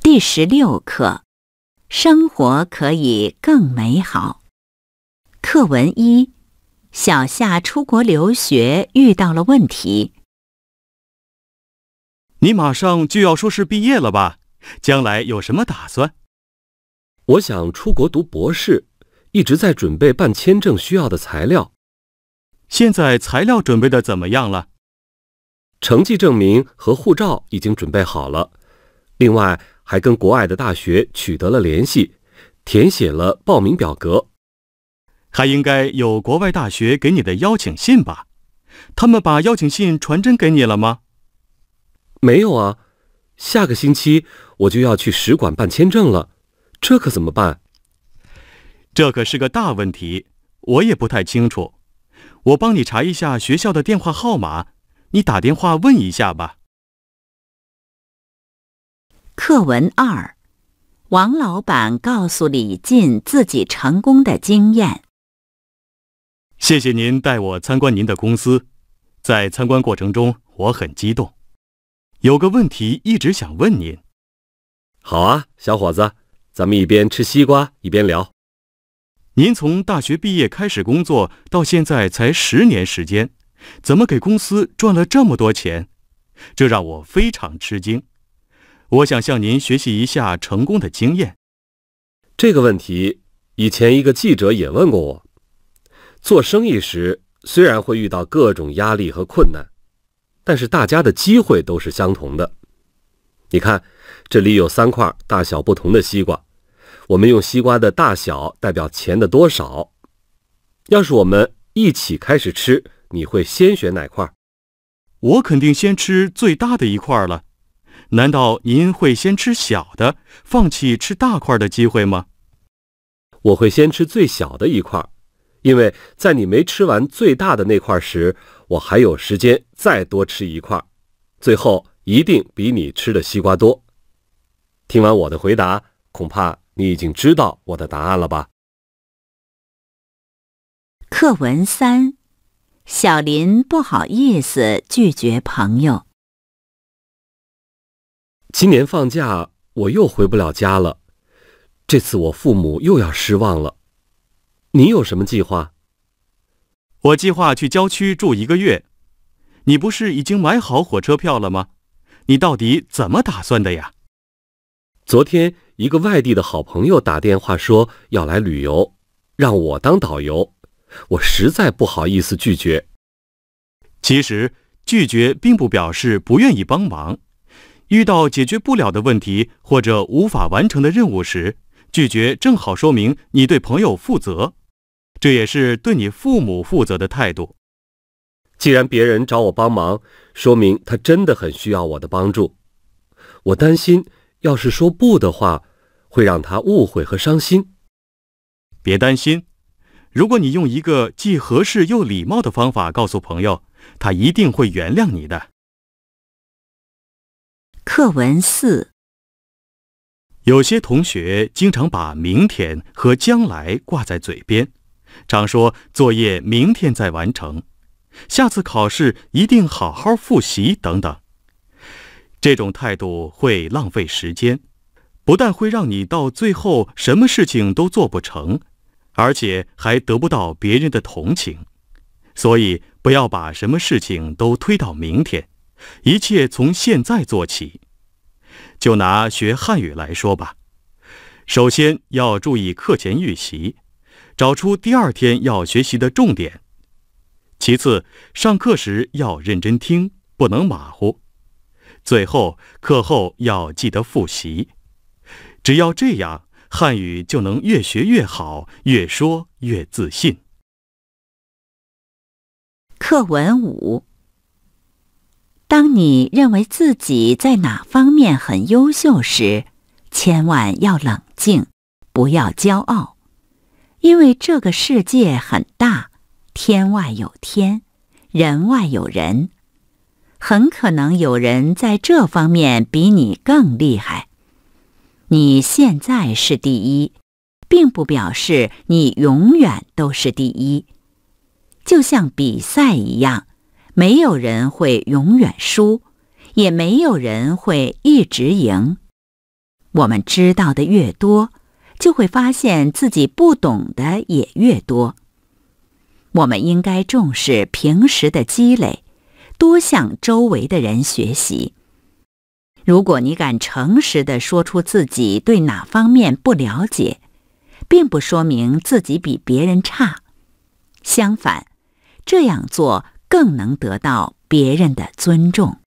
第16课，生活可以更美好。课文1，小夏出国留学遇到了问题。你马上就要硕士毕业了吧？将来有什么打算？我想出国读博士，一直在准备办签证需要的材料。现在材料准备的怎么样了？成绩证明和护照已经准备好了，另外还跟国外的大学取得了联系，填写了报名表格。还应该有国外大学给你的邀请信吧？他们把邀请信传真给你了吗？没有啊，下个星期我就要去使馆办签证了，这可怎么办？这可是个大问题，我也不太清楚。我帮你查一下学校的电话号码，你打电话问一下吧。课文2，王老板告诉李进自己成功的经验。谢谢您带我参观您的公司，在参观过程中我很激动，有个问题一直想问您。好啊，小伙子，咱们一边吃西瓜一边聊。您从大学毕业开始工作到现在才10年时间，怎么给公司赚了这么多钱？这让我非常吃惊。我想向您学习一下成功的经验。这个问题，以前一个记者也问过我。做生意时，虽然会遇到各种压力和困难，但是大家的机会都是相同的。你看，这里有3块大小不同的西瓜，我们用西瓜的大小代表钱的多少。要是我们一起开始吃，你会先选哪块？我肯定先吃最大的一块了。难道您会先吃小的，放弃吃大块的机会吗？我会先吃最小的一块，因为在你没吃完最大的那块时，我还有时间再多吃一块，最后一定比你吃的西瓜多。听完我的回答，恐怕你已经知道我的答案了吧？课文3，小林不好意思拒绝朋友。今年放假我又回不了家了，这次我父母又要失望了。你有什么计划？我计划去郊区住1个月。你不是已经买好火车票了吗？你到底怎么打算的呀？昨天一个外地的好朋友打电话说要来旅游，让我当导游，我实在不好意思拒绝。其实拒绝并不表示不愿意帮忙。遇到解决不了的问题或者无法完成的任务时，拒绝正好说明你对朋友负责，这也是对你父母负责的态度。既然别人找我帮忙，说明他真的很需要我的帮助。我担心要是说不的话，会让他误会和伤心。别担心，如果你用一个既合适又礼貌的方法告诉朋友，他一定会原谅你的。课文4，有些同学经常把明天和将来挂在嘴边，常说作业明天再完成，下次考试一定好好复习等等。这种态度会浪费时间，不但会让你到最后什么事情都做不成，而且还得不到别人的同情。所以不要把什么事情都推到明天，一切从现在做起。就拿学汉语来说吧，首先要注意课前预习，找出第2天要学习的重点。其次，上课时要认真听，不能马虎。最后，课后要记得复习。只要这样，汉语就能越学越好，越说越自信。课文5，当你认为自己在哪方面很优秀时，千万要冷静，不要骄傲。因为这个世界很大，天外有天，人外有人。很可能有人在这方面比你更厉害。你现在是第一，并不表示你永远都是第一。就像比赛一样，没有人会永远输，也没有人会一直赢。我们知道的越多，就会发现自己不懂的也越多。我们应该重视平时的积累，多向周围的人学习。如果你敢诚实地说出自己对哪方面不了解，并不说明自己比别人差，相反，这样做更能得到别人的尊重。